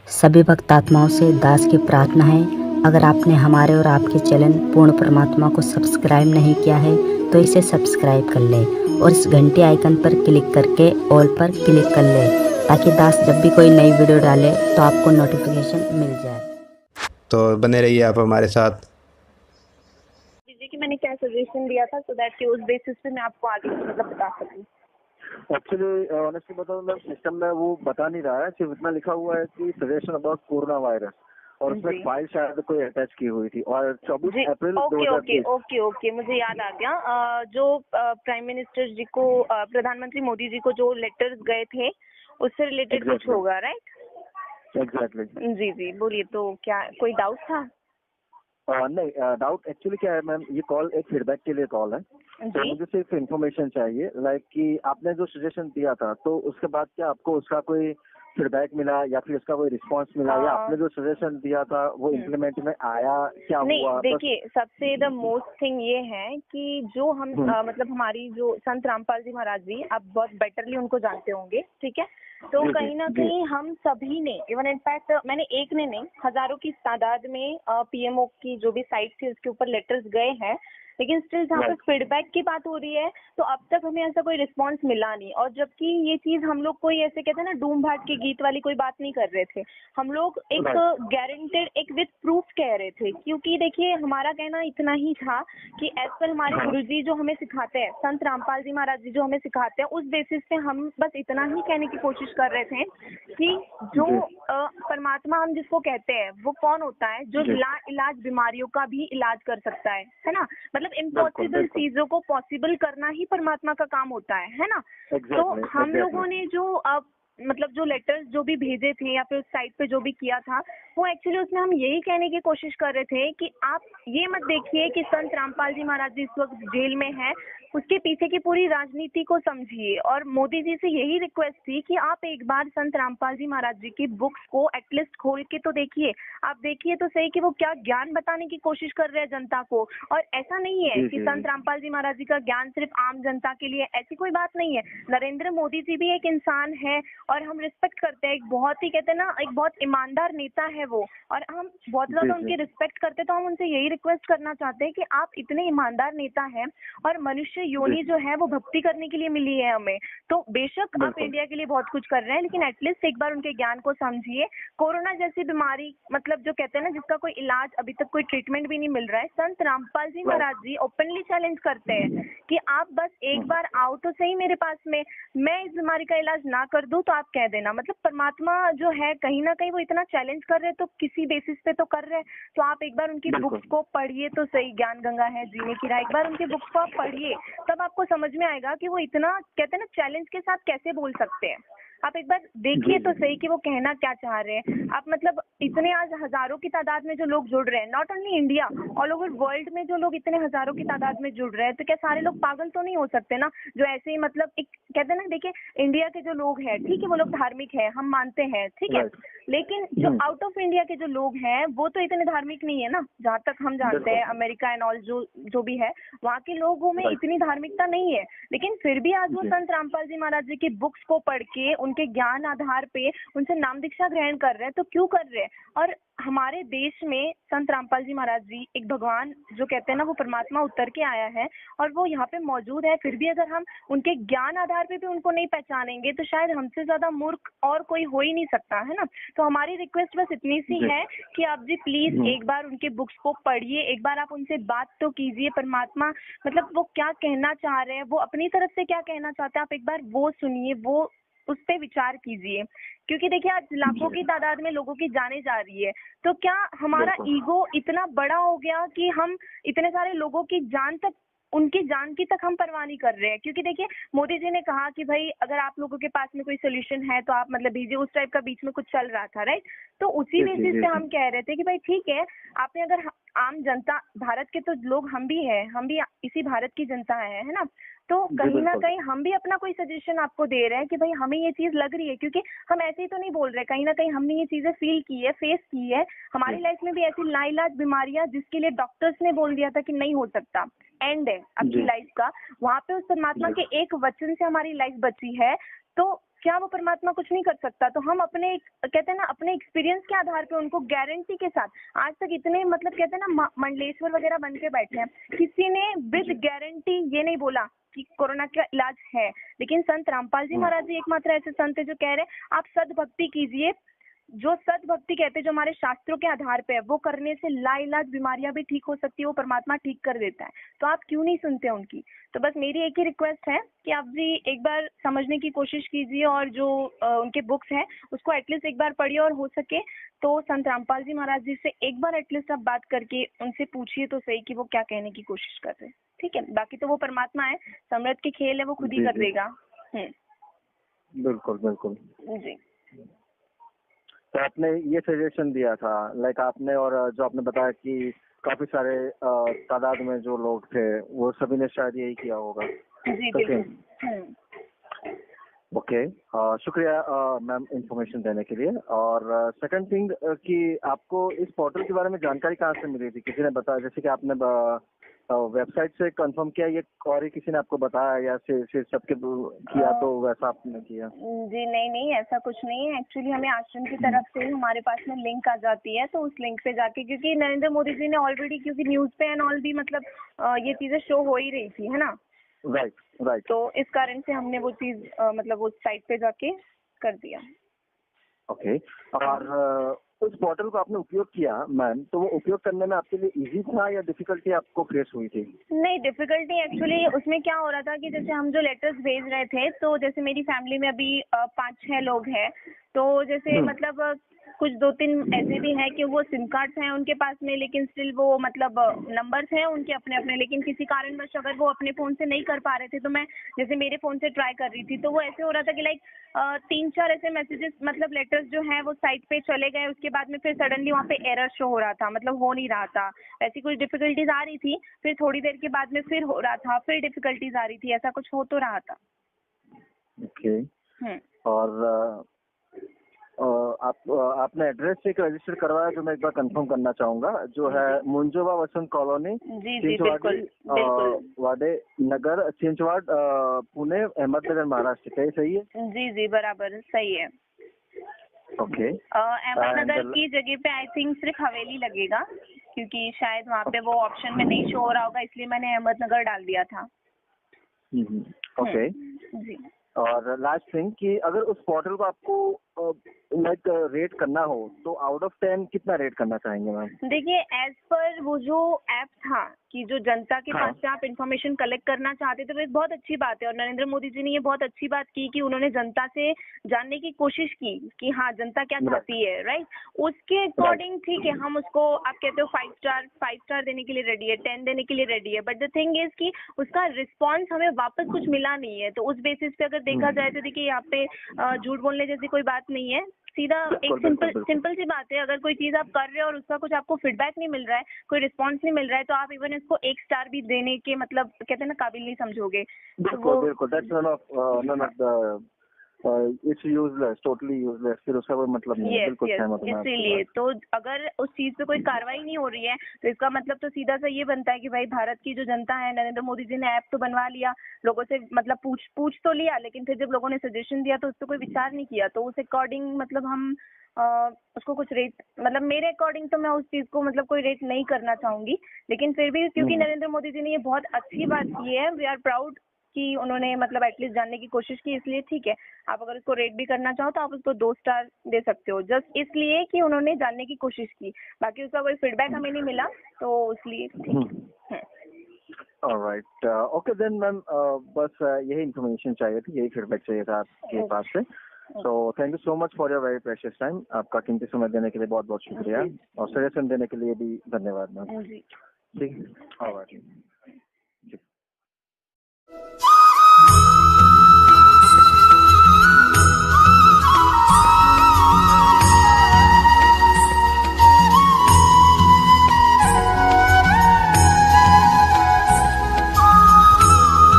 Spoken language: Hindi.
सभी भक्त आत्माओं से दास की प्रार्थना है, अगर आपने हमारे और आपके चैनल पूर्ण परमात्मा को सब्सक्राइब नहीं किया है तो इसे सब्सक्राइब कर ले और इस घंटी आइकन पर क्लिक करके ऑल पर क्लिक कर ले ताकि दास जब भी कोई नई वीडियो डाले तो आपको नोटिफिकेशन मिल जाए। तो बने रहिए आप हमारे साथ। दीजिए कि मैंने क्या सजेशन दिया था, सो दैट कि उस बेसिस पे मैं आपको आगे मतलब बता सकूं। एक्चुअली ऑनेस्टली बताऊं, मैं सिस्टम में वो बता नहीं रहा है, सिर्फ इतना लिखा हुआ है कि सजेशन अबाउट कोरोना वायरस, और उसमें जी। फाइल शायद कोई अटैच की हुई थी, और 24 जी, अप्रैल ओके 2020। ओके ओके, मुझे याद आ गया। जो प्राइम मिनिस्टर जी को, प्रधानमंत्री मोदी जी को जो लेटर्स गए थे उससे रिलेटेड कुछ Exactly. होगा, राइट? एग्जैक्टली। जी जी, बोलिए। तो क्या कोई डाउट था? नहीं, डाउट एक्चुअली क्या है मैम, ये कॉल एक फीडबैक के लिए कॉल है। तो जी मुझे सिर्फ इन्फॉर्मेशन चाहिए, लाइक कि आपने जो सजेशन दिया था तो उसके बाद क्या आपको उसका कोई फीडबैक मिला, या फिर उसका कोई रिस्पांस मिला, या आपने जो सजेशन दिया था वो इम्प्लीमेंट में आया, क्या नहीं, हुआ? बस। देखिए, सबसे द मोस्ट थिंग ये है कि जो हम मतलब हमारी जो संत रामपाल जी महाराज जी, आप बहुत बेटरली उनको जानते होंगे, ठीक है? तो जी, कहीं ना जी। कहीं हम सभी ने, इवन इनफैक्ट मैंने एक ने नहीं, हजारों की तादाद में पीएमओ की जो भी साइट थी उसके ऊपर लेटर्स गए हैं, लेकिन स्टिल जहाँ पे Right. फीडबैक की बात हो रही है तो अब तक हमें ऐसा कोई रिस्पांस मिला नहीं। और जबकि ये चीज हम लोग कोई ऐसे कहते हैं ना, डूम भाट के गीत वाली कोई बात नहीं कर रहे थे, हम लोग एक Right. गारंटेड, एक विद प्रूफ कह रहे थे। क्योंकि देखिए, हमारा कहना इतना ही था कि एज पर हमारे गुरुजी जो हमें सिखाते हैं, संत रामपाल जी महाराज जी जो हमें सिखाते हैं, उस बेसिस पे हम बस इतना ही कहने की कोशिश कर रहे थे कि जो परमात्मा हम जिसको कहते हैं वो कौन होता है, जो जी। इलाज बीमारियों का भी इलाज कर सकता है ना? मतलब इम्पॉसिबल बिल्कुल। चीजों को पॉसिबल करना ही परमात्मा का काम होता है ना? तो Exactly, हम exactly. लोगों ने जो मतलब जो लेटर्स जो भी भेजे थे या फिर उस साइट पे जो भी किया था, वो एक्चुअली उसमें हम यही कहने की कोशिश कर रहे थे कि आप ये मत देखिए कि संत रामपाल जी महाराज जी इस वक्त जेल में हैं, उसके पीछे की पूरी राजनीति को समझिए। और मोदी जी से यही रिक्वेस्ट थी कि आप एक बार संत रामपाल जी महाराज जी की बुक्स को एटलीस्ट खोल के तो देखिए, आप देखिए तो सही कि वो क्या ज्ञान बताने की कोशिश कर रहे हैं जनता को। और ऐसा नहीं है जी, कि जी, संत जी। रामपाल जी महाराज जी का ज्ञान सिर्फ आम जनता के लिए, ऐसी कोई बात नहीं है। नरेंद्र मोदी जी भी एक इंसान है और हम रिस्पेक्ट करते हैं, एक बहुत ही कहते हैं ना, एक बहुत ईमानदार नेता है वो, और हम बहुत जी, ज्यादा जी। उनकी रिस्पेक्ट करते हैं। तो हम उनसे यही रिक्वेस्ट करना चाहते हैं कि आप इतने ईमानदार नेता हैं और मनुष्य योनि जो है वो भक्ति करने के लिए मिली है हमें, तो बेशक आप बिल्कुल। इंडिया के लिए बहुत कुछ कर रहे हैं, लेकिन एटलीस्ट एक बार उनके ज्ञान को समझिए। कोरोना जैसी बीमारी, मतलब जो कहते हैं ना, जिसका कोई इलाज अभी तक कोई ट्रीटमेंट भी नहीं मिल रहा है, संत रामपाल जी महाराज जी ओपनली चैलेंज करते हैं कि आप बस एक बार आओ तो सही मेरे पास में, मैं इस बीमारी का इलाज ना कर दूं तो आप कह देना। मतलब परमात्मा जो है कहीं ना कहीं वो इतना चैलेंज कर रहे हैं, तो किसी बेसिस पे तो कर रहे हैं। तो आप एक बार उनकी बिल्कुल। बुक्स को पढ़िए तो सही, ज्ञान गंगा है जीने की राह, एक बार उनकी बुक्स को आप पढ़िए, तब आपको समझ में आएगा कि वो इतना कहते हैं ना चैलेंज के साथ कैसे बोल सकते हैं। आप एक बार देखिए तो सही कि वो कहना क्या चाह रहे हैं। आप मतलब इतने आज हजारों की तादाद में जो लोग जुड़ रहे हैं, not only India, all over world में जो लोग इतने हजारों की तादाद में जुड़ रहे हैं, तो क्या सारे लोग पागल तो नहीं हो सकते ना, जो ऐसे ही मतलब एक कहते हैं ना, देखिए इंडिया के जो लोग हैं, ठीक है, वो लोग धार्मिक है, हम मानते हैं, ठीक है, Right. लेकिन जो आउट ऑफ इंडिया के जो लोग हैं वो तो इतने धार्मिक नहीं है ना, जहाँ तक हम जानते हैं। अमेरिका एंड ऑल जो जो भी है, वहाँ के लोगों में Right. इतनी धार्मिकता नहीं है, लेकिन फिर भी आज वो जी। संत रामपाल जी महाराज जी की बुक्स को पढ़ के उनके ज्ञान आधार पे उनसे नाम दीक्षा ग्रहण कर रहे हैं। तो क्यों कर रहे हैं? और हमारे देश में संत रामपाल जी महाराज जी एक भगवान जो कहते हैं ना, वो परमात्मा उतर के आया है और वो यहाँ पे मौजूद है। फिर भी अगर हम उनके ज्ञान आधार पे भी उनको नहीं पहचानेंगे तो शायद हमसे ज्यादा मूर्ख और कोई हो ही नहीं सकता, है ना? तो हमारी रिक्वेस्ट बस इतनी सी जी। है कि आप जी प्लीज एक बार उनके बुक्स को पढ़िए, एक बार आप उनसे बात तो कीजिए। परमात्मा मतलब वो क्या कहना चाह रहे हैं, वो अपनी तरफ से क्या कहना चाहते हैं, आप एक बार वो सुनिए, वो उस पे विचार कीजिए। क्योंकि देखिए, आज लाखों की तादाद में लोगों की जाने जा रही है, तो क्या हमारा बिल्कुल। ईगो इतना बड़ा हो गया कि हम इतने सारे लोगों की जान तक, उनकी जान की तक हम परवाह नहीं कर रहे हैं? क्योंकि देखिए, मोदी जी ने कहा कि भाई अगर आप लोगों के पास में कोई सोल्यूशन है तो आप मतलब भेजिए, उस टाइप का बीच में कुछ चल रहा था, राइट? तो उसी जी, जी, बेसिस जी, पे जी। हम कह रहे थे कि भाई ठीक है, आपने अगर आम जनता, भारत के तो लोग हम भी हैं, हम भी इसी भारत की जनता है ना? तो जी, कहीं ना बिल्कुल। कहीं हम भी अपना कोई सजेशन आपको दे रहे हैं कि भाई हमें ये चीज लग रही है, क्योंकि हम ऐसे ही तो नहीं बोल रहे, कहीं ना कहीं हमने ये चीजें फील की है, फेस की है। हमारी लाइफ में भी ऐसी लाइलाज बीमारियां जिसके लिए डॉक्टर्स ने बोल दिया था कि नहीं हो सकता, एंड है आपकी जी। लाइफ का, वहां पे उस परमात्मा जी। के एक वचन से हमारी लाइफ बची है। तो क्या वो परमात्मा कुछ नहीं कर सकता? तो हम अपने कहते हैं ना अपने एक्सपीरियंस के आधार पे उनको गारंटी के साथ, आज तक इतने मतलब कहते हैं ना मंडलेश्वर वगैरह बन के बैठे हैं, किसी ने विद गारंटी ये नहीं बोला कि कोरोना का इलाज है। लेकिन संत रामपाल जी महाराज जी एकमात्र ऐसे संत है जो कह रहे हैं आप सद्भक्ति कीजिए, जो सद्भक्ति कहते हैं जो हमारे शास्त्रों के आधार पे है, वो करने से लाइलाज बीमारियां भी ठीक हो सकती है, वो परमात्मा ठीक कर देता है। तो आप क्यों नहीं सुनते उनकी? तो बस मेरी एक ही रिक्वेस्ट है कि आप जी एक बार समझने की कोशिश कीजिए और जो उनके बुक्स हैं उसको एटलीस्ट एक बार पढ़िए, और हो सके तो संत रामपाल जी महाराज जी से एक बार एटलीस्ट आप बात करके उनसे पूछिए तो सही कि वो क्या कहने की कोशिश कर रहे हैं। ठीक है, बाकी तो वो परमात्मा है, समृद्ध के खेल है, वो खुद ही कर देगा। बिल्कुल बिल्कुल जी। तो आपने ये सजेशन दिया था, लाइक आपने, और जो आपने बताया कि काफी सारे तादाद में जो लोग थे वो सभी ने शायद यही किया होगा। जी बिल्कुल। ओके, शुक्रिया मैम इंफॉर्मेशन देने के लिए। और सेकंड थिंग कि आपको इस पोर्टल के बारे में जानकारी कहाँ से मिली थी? किसी ने बताया, जैसे कि आपने वेबसाइट से कंफर्म किया ये, और ही किसी ने आपको बताया, या फिर सबके किया तो वैसा आपने किया? जी नहीं, ऐसा कुछ नहीं है। एक्चुअली हमें आश्रम की तरफ से हमारे पास में लिंक आ जाती है, तो उस लिंक पे जाके, क्योंकि नरेंद्र मोदी जी ने ऑलरेडी, क्योंकि न्यूज पे एंड ऑल भी मतलब ये चीजें शो हो ही रही थी, है ना? राइट। तो इस कारण से हमने वो चीज मतलब उस साइट पे जाके कर दिया। ओके, और उस पोर्टल को आपने उपयोग किया मैम, तो वो उपयोग करने में आपके लिए इजी था या डिफिकल्टी आपको फेस हुई थी? नहीं, डिफिकल्टी एक्चुअली उसमें क्या हो रहा था कि जैसे हम जो लेटर्स भेज रहे थे, तो जैसे मेरी फैमिली में अभी 5-6 लोग हैं, तो जैसे मतलब कुछ 2-3 ऐसे भी हैं कि वो सिम कार्ड्स हैं उनके पास में, लेकिन स्टिल वो मतलब नंबर्स हैं उनके अपने अपने, लेकिन किसी कारणवश अगर वो अपने फोन से नहीं कर पा रहे थे, तो मैं जैसे मेरे फोन से ट्राई कर रही थी, तो वो ऐसे हो रहा था कि लाइक 3-4 ऐसे मैसेजेस मतलब लेटर्स जो हैं वो साइट पे चले गए, उसके बाद में फिर सडनली वहाँ पे एरर शो हो रहा था, मतलब हो नहीं रहा था। ऐसी कुछ डिफिकल्टीज आ रही थी, फिर थोड़ी देर के बाद में फिर हो रहा था, फिर डिफिकल्टीज आ रही थी, ऐसा कुछ हो तो रहा था। ओके, और आपने एड्रेस एक रजिस्टर करवाया जो मैं एक बार कंफर्म करना चाहूंगा, जो है मुंजोवा वसंत कॉलोनी, वाडे नगर, चिंचवाड़, पुणे, अहमदनगर, महाराष्ट्र। क्या सही है? जी बराबर सही है। ओके, अहमदनगर की जगह पे आई थिंक सिर्फ हवेली लगेगा, क्योंकि शायद वहाँ पे वो ऑप्शन में नहीं शो हो रहा होगा, इसलिए मैंने अहमदनगर डाल दिया था। ओके जी। और लास्ट थिंग कि अगर उस पोर्टल को आपको लाइक रेट करना हो तो आउट ऑफ 10 कितना रेट करना चाहेंगे मैम? देखिए, एज पर वो जो ऐप था कि जो जनता के पास से आप इन्फॉर्मेशन कलेक्ट करना चाहते थे, तो एक बहुत अच्छी बात है, और नरेंद्र मोदी जी ने ये बहुत अच्छी बात की कि उन्होंने जनता से जानने की कोशिश की कि हाँ जनता क्या चाहती है, राइट? उसके अकॉर्डिंग ठीक है, हम उसको आप कहते हो 5 स्टार देने के लिए रेडी है, 10 देने के लिए रेडी है, बट द थिंग इज कि उसका रिस्पॉन्स हमें वापस कुछ मिला नहीं है। तो उस बेसिस पे अगर देखा जाए तो देखिए यहाँ पे झूठ बोलने जैसी कोई बात नहीं है, सीधा एक सिंपल सी बात है। अगर कोई चीज आप कर रहे हो और उसका कुछ आपको फीडबैक नहीं मिल रहा है, कोई रिस्पांस नहीं मिल रहा है, तो आप इवन इसको 1 स्टार भी देने के मतलब कहते हैं ना काबिल नहीं समझोगे। बिल्कुल that's none of its useless, totally useless, फिर उसका कोई मतलब नहीं है। बिल्कुल सहमत हूं। इसीलिए तो अगर उस चीज पे कोई कार्रवाई नहीं हो रही है, तो इसका मतलब तो सीधा सा ये बनता है कि भाई भारत की जो जनता है, नरेंद्र मोदी जी ने ऐप तो बनवा लिया, लोगों से मतलब पूछ तो लिया, लेकिन फिर जब लोगों ने सजेशन दिया तो उस पर कोई विचार नहीं किया, तो उस अकॉर्डिंग मतलब हम उसको कुछ रेट, मतलब मेरे अकॉर्डिंग तो मैं उस चीज को मतलब कोई रेट नहीं करना चाहूंगी, लेकिन फिर भी क्योंकि नरेंद्र मोदी जी ने ये बहुत अच्छी बात की है, वी आर प्राउड कि उन्होंने मतलब एटलीस्ट जानने की कोशिश की, इसलिए ठीक है। आप अगर उसको रेट भी करना चाहो तो आप उसको 2 स्टार दे सकते हो, जस्ट इसलिए कि उन्होंने जानने की कोशिश की, बाकी उसका कोई फीडबैक हमें नहीं मिला, तो इसलिए ठीक है। ऑलराइट, ओके देन मैम, बस यही इन्फॉर्मेशन चाहिए थी, यही फीडबैक चाहिए था आपके पास से। So thank you so much for your very precious time. आपका कीमती समय देने के लिए बहुत बहुत शुक्रिया, और सजेशन देने के लिए भी धन्यवाद मैम। ठीक, ऑलराइट।